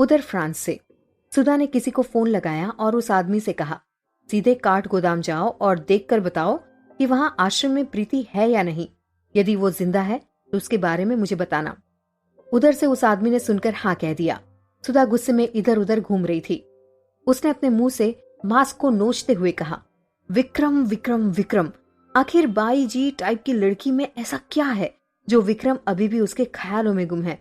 उधर फ्रांस से सुधा ने किसी को फोन लगाया और उस आदमी से कहा, सीधे काठ गोदाम जाओ और देखकर बताओ कि वहां आश्रम में प्रीति है या नहीं। यदि वो जिंदा है तो उसके बारे में मुझे बताना। उधर से उस आदमी ने सुनकर हाँ कह दिया। सुधा गुस्से में इधर उधर घूम रही थी। उसने अपने मुंह से मास्क को नोचते हुए कहा, विक्रम विक्रम विक्रम, आखिर बाई जी टाइप की लड़की में ऐसा क्या है जो विक्रम अभी भी उसके ख्यालों में गुम है।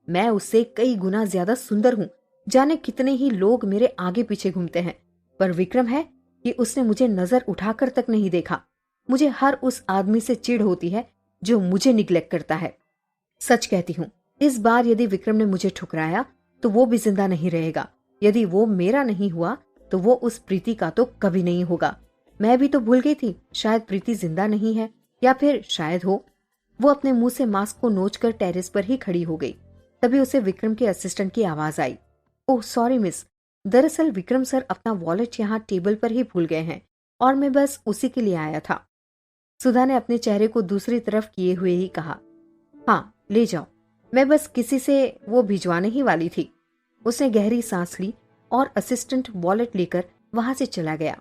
मैं उससे कई गुना ज्यादा सुंदर हूं। जाने कितने ही लोग मेरे आगे पीछे घूमते हैं, पर विक्रम है कि उसने मुझे नजर उठाकर तक नहीं देखा। मुझे हर उस आदमी से चिढ़ होती है जो मुझे निग्लेक्ट करता है। सच कहती हूँ, इस बार यदि विक्रम ने मुझे ठुकराया तो वो भी जिंदा नहीं रहेगा। यदि वो मेरा नहीं हुआ तो वो उस प्रीति का तो कभी नहीं होगा। मैं भी तो भूल गई थी, शायद प्रीति जिंदा नहीं है, या फिर शायद हो। वो अपने मुंह से मास्क को नोचकर टेरेस पर ही खड़ी हो गई। तभी उसे विक्रम के असिस्टेंट की आवाज आई, ओह सॉरी मिस, दरअसल विक्रम सर अपना वॉलेट यहाँ टेबल पर ही भूल गए हैं और मैं बस उसी के लिए आया था। सुधा ने अपने चेहरे को दूसरी तरफ किए हुए ही कहा, हाँ ले जाओ, मैं बस किसी से वो भिजवाने ही वाली थी। उसने गहरी सांस ली और असिस्टेंट वॉलेट लेकर वहां से चला गया।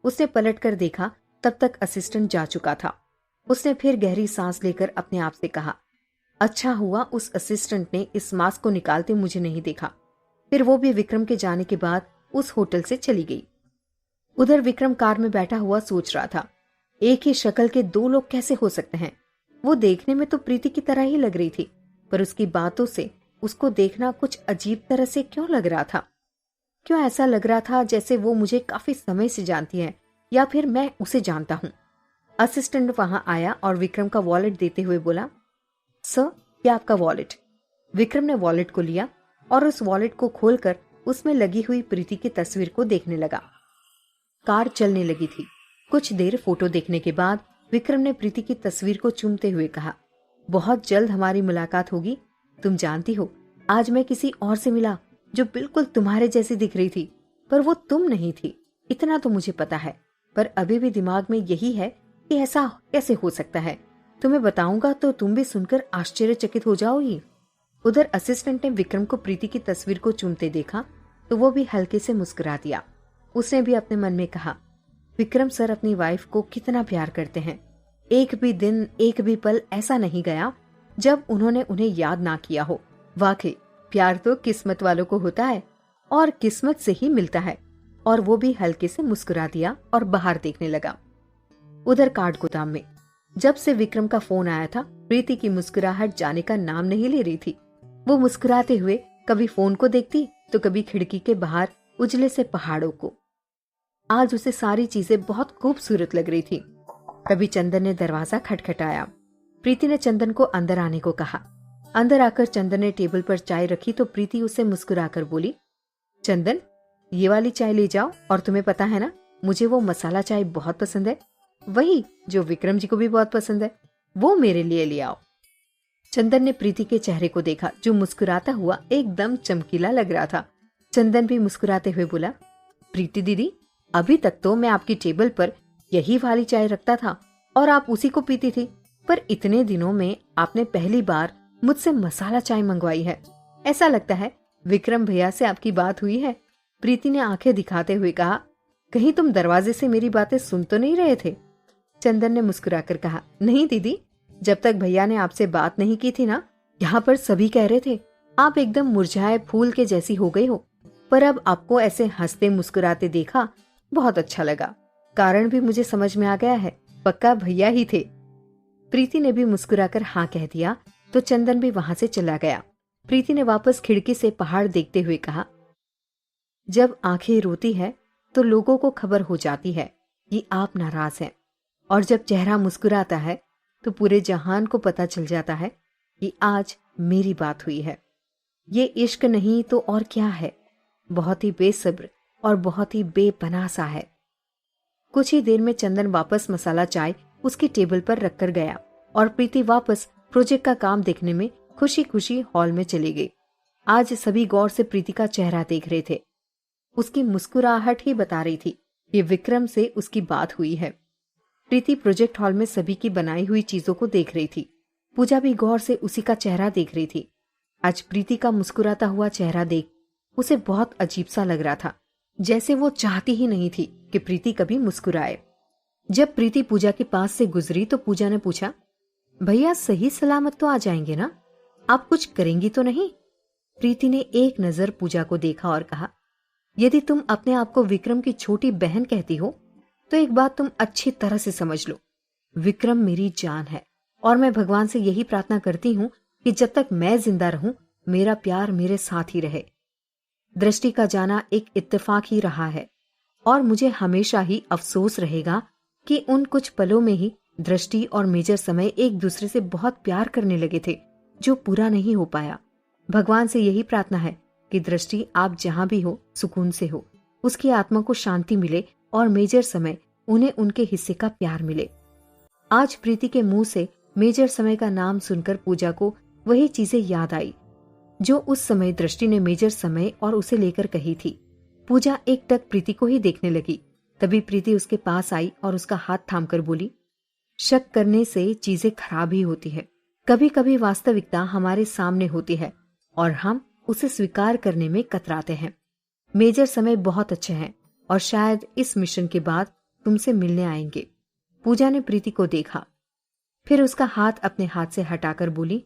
उसने पलटकर देखा, तब तक असिस्टेंट जा चुका था। उसने फिर गहरी सांस लेकर अपने आप से कहा, अच्छा हुआ उस असिस्टेंट ने इस मास्क को निकालते मुझे नहीं देखा। फिर वो भी विक्रम के जाने के बाद उस होटल से चली गई। उधर विक्रम कार में बैठा हुआ सोच रहा था, एक ही शक्ल के दो लोग कैसे हो सकते हैं। वो देखने में तो प्रीति की तरह ही लग रही थी, पर उसकी बातों से उसको देखना कुछ अजीब तरह से क्यों लग रहा था। क्यों ऐसा लग रहा था जैसे वो मुझे काफी समय से जानती है, या फिर मैं उसे जानता हूं। असिस्टेंट वहां आया और विक्रम का वॉलेट देते हुए बोला, सर ये आपका वॉलेट। विक्रम ने वॉलेट को लिया और उस वॉलेट को खोलकर उसमें लगी हुई प्रीति की तस्वीर को देखने लगा। कार चलने लगी थी। कुछ देर फोटो देखने के बाद विक्रम ने प्रीति की तस्वीर को चूमते हुए कहा, बहुत जल्द हमारी मुलाकात होगी। तुम जानती हो, आज मैं किसी और से मिला जो बिल्कुल तुम्हारे जैसी दिख रही थी, पर वो तुम नहीं थी। इतना तो मुझे पता है, पर अभी भी दिमाग में यही है कि ऐसा कैसे हो सकता है। तुम्हें बताऊंगा तो तुम भी सुनकर आश्चर्यचकित हो जाओगी। उधर असिस्टेंट ने विक्रम को प्रीति की तस्वीर को चूमते देखा तो वो भी हल्के से मुस्कुरा दिया। उसने भी अपने मन में कहा, विक्रम सर अपनी वाइफ को कितना प्यार करते हैं। एक भी दिन, एक भी पल ऐसा नहीं गया जब उन्होंने उन्हें याद ना किया हो। वाकई प्यार तो किस्मत वालों को होता है और किस्मत से ही मिलता है। और वो भी हल्के से मुस्कुरा दिया और बाहर देखने लगा। उधर काठ गोदाम में जब से विक्रम का फोन आया था, प्रीति की मुस्कुराहट जाने का नाम नहीं ले रही थी। वो मुस्कुराते हुए कभी फोन को देखती तो कभी खिड़की के बाहर उजले से पहाड़ों को। आज उसे सारी चीजें बहुत खूबसूरत लग रही थी। तभी चंदन ने दरवाजा खटखटाया। प्रीति ने चंदन को अंदर आने को कहा। अंदर आकर चंदन ने टेबल पर चाय रखी तो प्रीति उसे मुस्कुराकर बोली, चंदन ये वाली चाय ले जाओ, और तुम्हें पता है ना, मुझे वो मसाला चाय बहुत पसंद है, वही जो विक्रम जी को भी बहुत पसंद है, वो मेरे लिए ले आओ। चंदन ने प्रीति के चेहरे को देखा जो मुस्कुराता हुआ एकदम चमकीला लग रहा था। चंदन भी मुस्कुराते हुए बोला, प्रीति दीदी, अभी तक तो मैं आपकी टेबल पर यही वाली चाय रखता था और आप उसी को पीती थी, पर इतने दिनों में आपने पहली बार मुझसे मसाला चाय मंगवाई है। ऐसा लगता है विक्रम भैया से आपकी बात हुई है। प्रीति ने आंखें दिखाते हुए कहा, कहीं तुम दरवाजे से मेरी बातें सुन तो नहीं रहे थे? चंदन ने मुस्कुराकर कहा, नहीं दीदी, जब तक भैया ने आपसे बात नहीं की थी ना, यहाँ पर सभी कह रहे थे आप एकदम मुरझाए फूल के जैसी हो गई हो, पर अब आपको ऐसे हंसते मुस्कुराते देखा बहुत अच्छा लगा। कारण भी मुझे समझ में आ गया है, पक्का भैया ही थे। प्रीति ने भी मुस्कुराकर हाँ कह दिया तो चंदन भी वहां से चला गया। प्रीति ने वापस खिड़की से पहाड़ देखते हुए कहा, जब आंखें रोती है तो लोगों को खबर हो जाती है कि आप नाराज हैं, और जब चेहरा मुस्कुराता है तो पूरे जहान को पता चल जाता है कि आज मेरी बात हुई है। ये इश्क नहीं तो और क्या है, बहुत ही बेसब्र और बहुत ही बेपनाह सा है। कुछ ही देर में चंदन वापस मसाला चाय उसकी टेबल पर रखकर गया और प्रीति वापस प्रोजेक्ट का काम देखने में खुशी खुशी हॉल में चली गई। आज सभी गौर से प्रीति का चेहरा देख रहे थे। उसकी मुस्कुराहट ही बता रही थी कि विक्रम से उसकी बात हुई है। प्रीति प्रोजेक्ट हॉल में सभी की बनाई हुई चीजों को देख रही थी। पूजा भी गौर से उसी का चेहरा देख रही थी। आज प्रीति का मुस्कुराता हुआ चेहरा देख उसे बहुत अजीब सा लग रहा था, जैसे वो चाहती ही नहीं थी कि प्रीति कभी मुस्कुराए। जब प्रीति पूजा के पास से गुजरी तो पूजा ने पूछा, भैया सही सलामत तो आ जाएंगे ना? आप कुछ करेंगी तो नहीं? प्रीति ने एक नजर पूजा को देखा और कहा, यदि तुम अपने आप को विक्रम की छोटी बहन कहती हो तो एक बात तुम अच्छी तरह से समझ लो, विक्रम मेरी जान है और मैं भगवान से यही प्रार्थना करती हूं कि जब तक मैं जिंदा रहूं मेरा प्यार मेरे साथ ही रहे। दृष्टि का जाना एक इत्तेफाक ही रहा है और मुझे हमेशा ही अफसोस रहेगा कि उन कुछ पलों में ही दृष्टि और मेजर समय एक दूसरे से बहुत प्यार करने लगे थे, जो पूरा नहीं हो पाया। भगवान से यही प्रार्थना है कि दृष्टि आप जहां भी हो सुकून से हो, उसकी आत्मा को शांति मिले और मेजर समय उन्हें उनके हिस्से का प्यार मिले। आज प्रीति के मुंह से मेजर समय का नाम सुनकर पूजा को वही चीजें याद आई जो उस समय दृष्टि ने मेजर समय और उसे लेकर कही थी। पूजा एक टक प्रीति को ही देखने लगी। तभी प्रीति उसके पास आई और उसका हाथ थामकर बोली, शक करने से चीजें खराब ही होती है। कभी कभी वास्तविकता हमारे सामने होती है और हम उसे स्वीकार करने में कतराते हैं। मेजर समय बहुत अच्छे हैं और शायद इस मिशन के बाद तुमसे मिलने आएंगे। पूजा ने प्रीति को देखा, फिर उसका हाथ अपने हाथ से हटाकर बोली,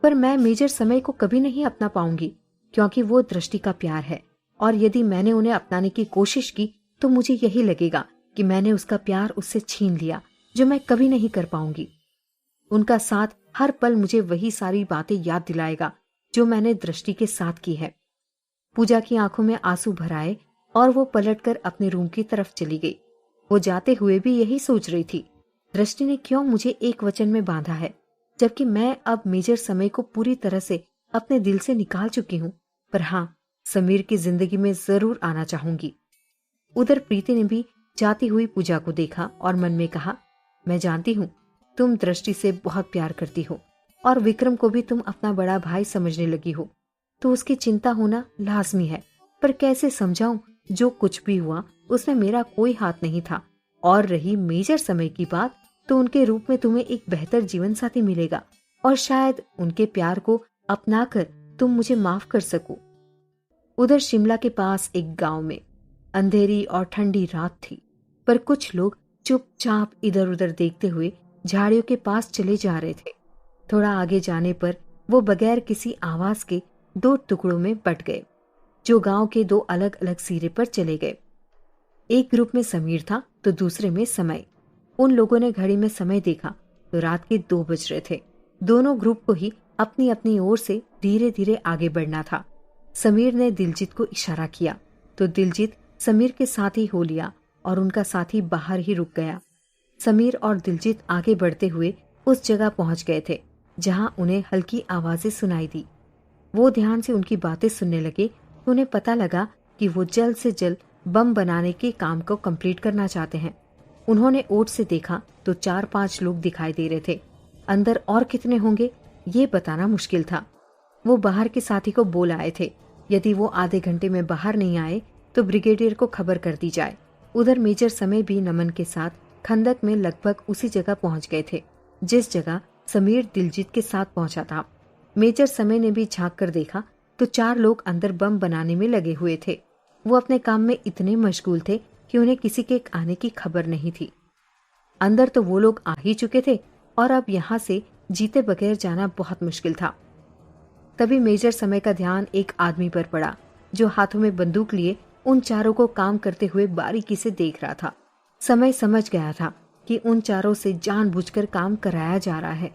पर मैं मेजर समय को कभी नहीं अपना पाऊंगी क्योंकि वो दृष्टि का प्यार है और यदि मैंने उन्हें अपनाने की कोशिश की तो मुझे यही लगेगा कि मैंने उसका प्यार उससे छीन लिया, जो मैं कभी नहीं कर पाऊंगी। उनका साथ हर पल मुझे वही सारी बातें याद दिलाएगा जो मैंने दृष्टि के साथ की है। पूजा की आंखों में आंसू भर आए और वो पलटकर अपने रूम की तरफ चली गई। वो जाते हुए भी यही सोच रही थी, दृष्टि ने क्यों मुझे एक वचन में बांधा है जबकि मैं अब मेजर समय को पूरी तरह से अपने दिल से निकाल चुकी हूं। पर हाँ, समीर की जिंदगी में जरूर आना चाहूंगी। उधर प्रीति ने भी जाती हुई पूजा को देखा और मन में कहा, मैं जानती हूँ तुम दृष्टि से बहुत प्यार करती हो और विक्रम को भी तुम अपना बड़ा भाई समझने लगी हो, तो उसकी चिंता होना लाजमी है। पर कैसे समझाऊं, जो कुछ भी हुआ उसमें मेरा कोई हाथ नहीं था। और रही मेजर समय की बात, तो उनके रूप में तुम्हें एक बेहतर जीवन साथी मिलेगा और शायद उनके प्यार को अपनाकर तुम मुझे माफ कर सको। उधर शिमला के पास एक गांव में अंधेरी और ठंडी रात थी, पर कुछ लोग चुपचाप इधर उधर देखते हुए झाड़ियों के पास चले जा रहे थे। थोड़ा आगे जाने पर वो बगैर किसी आवाज के दो टुकड़ों में बट गए, जो गांव के दो अलग अलग सिरे पर चले गए। एक ग्रुप में समीर था तो दूसरे में समय। उन लोगों ने घड़ी में समय देखा तो रात के 2 बज रहे थे। दोनों ग्रुप को ही अपनी अपनी ओर से धीरे धीरे आगे बढ़ना था। समीर ने दिलजीत को इशारा किया तो दिलजीत समीर के साथ ही हो लिया और उनका साथी बाहर ही रुक गया। समीर और दिलजीत आगे बढ़ते हुए उस जगह पहुंच गए थे जहां उन्हें हल्की आवाजें सुनाई दी। वो ध्यान से उनकी बातें सुनने लगे तो उन्हें पता लगा कि वो जल्द से जल्द बम बनाने के काम को कंप्लीट करना चाहते हैं। उन्होंने ओट से देखा तो 4-5 लोग दिखाई दे रहे थे। अंदर और कितने होंगे ये बताना मुश्किल था। वो बाहर के साथी को बोल आए थे, यदि वो आधे घंटे में बाहर नहीं आए तो ब्रिगेडियर को खबर कर दी जाए। उधर मेजर समय भी नमन के साथ खंदक में लगभग उसी जगह पहुंच गए थे जिस जगह समीर दिलजीत के साथ पहुंचा था। मेजर समय ने भी झांक कर देखा तो 4 लोग अंदर बम बनाने में लगे हुए थे। वो अपने काम में इतने मशगूल थे कि उन्हें किसी के आने की खबर नहीं थी। अंदर तो वो लोग आ ही चुके थे और अब यहाँ से जीते बगैर जाना बहुत मुश्किल था। तभी मेजर समय का ध्यान एक आदमी पर पड़ा जो हाथों में बंदूक लिए उन चारों को काम करते हुए बारीकी से देख रहा था। समय समझ गया था कि उन चारों से जानबूझकर काम कराया जा रहा है।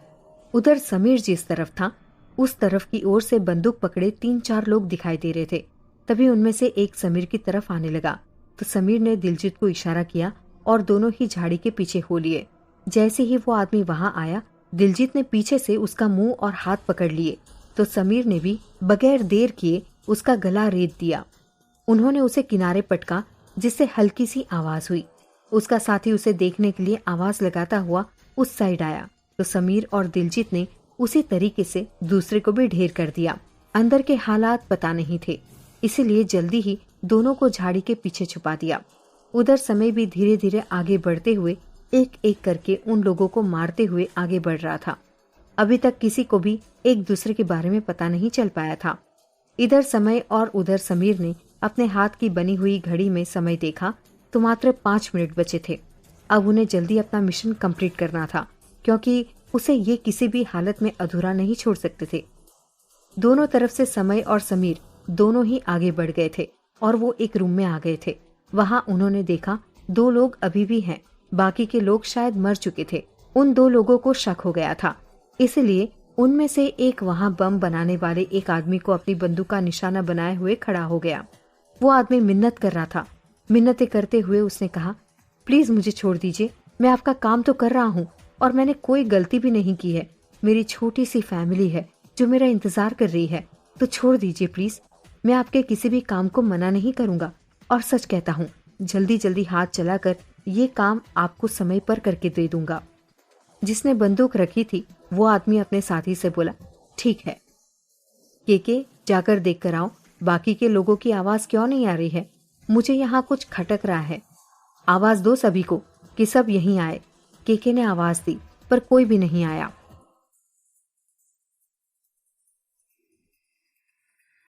उधर समीर जिस तरफ था उस तरफ की ओर से बंदूक पकड़े 3-4 लोग दिखाई दे रहे थे। तभी उनमें से एक समीर की तरफ आने लगा तो समीर ने दिलजीत को इशारा किया और दोनों ही झाड़ी के पीछे हो लिए। जैसे ही वो आदमी वहां आया, दिलजीत ने पीछे से उसका मुंह और हाथ पकड़ लिए तो समीर ने भी बगैर देर किए उसका गला रेत दिया। उन्होंने उसे किनारे पटका जिससे हल्की सी आवाज हुई। उसका साथी उसे देखने के लिए आवाज लगाता हुआ उस साइड आया तो समीर और दिलजीत ने उसी तरीके से दूसरे को भी ढेर कर दिया। अंदर के हालात पता नहीं थे, इसीलिए जल्दी ही दोनों को झाड़ी के पीछे छुपा दिया। उधर समय भी धीरे धीरे आगे बढ़ते हुए एक एक करके उन लोगों को मारते हुए आगे बढ़ रहा था। अभी तक किसी को भी एक दूसरे के बारे में पता नहीं चल पाया था। इधर समय और उधर समीर ने अपने हाथ की बनी हुई घड़ी में समय देखा तो मात्र 5 मिनट बचे थे। अब उन्हें जल्दी अपना मिशन कंप्लीट करना था, क्योंकि उसे ये किसी भी हालत में अधूरा नहीं छोड़ सकते थे। दोनों तरफ से समय और समीर दोनों ही आगे बढ़ गए थे और वो एक रूम में आ गए थे। वहां उन्होंने देखा 2 लोग अभी भी हैं, बाकी के लोग शायद मर चुके थे। उन 2 लोगों को शक हो गया था, इसलिए उनमें से एक वहां बम बनाने वाले एक आदमी को अपनी बंदूक का निशाना बनाए हुए खड़ा हो गया। वो आदमी मिन्नत कर रहा था। मिन्नतें करते हुए उसने कहा, प्लीज मुझे छोड़ दीजिए, मैं आपका काम तो कर रहा हूँ और मैंने कोई गलती भी नहीं की है। मेरी छोटी सी फैमिली है जो मेरा इंतजार कर रही है, तो छोड़ दीजिए प्लीज। मैं आपके किसी भी काम को मना नहीं करूंगा और सच कहता हूँ, जल्दी जल्दी हाथ चलाकर ये काम आपको समय पर करके दे दूंगा। जिसने बंदूक रखी थी वो आदमी अपने साथी से बोला, ठीक है के जाकर देख कर आओ, बाकी के लोगों की आवाज क्यों नहीं आ रही है? मुझे यहाँ कुछ खटक रहा है। आवाज दो सभी को कि सब यहीं आए। केके ने आवाज दी पर कोई भी नहीं आया।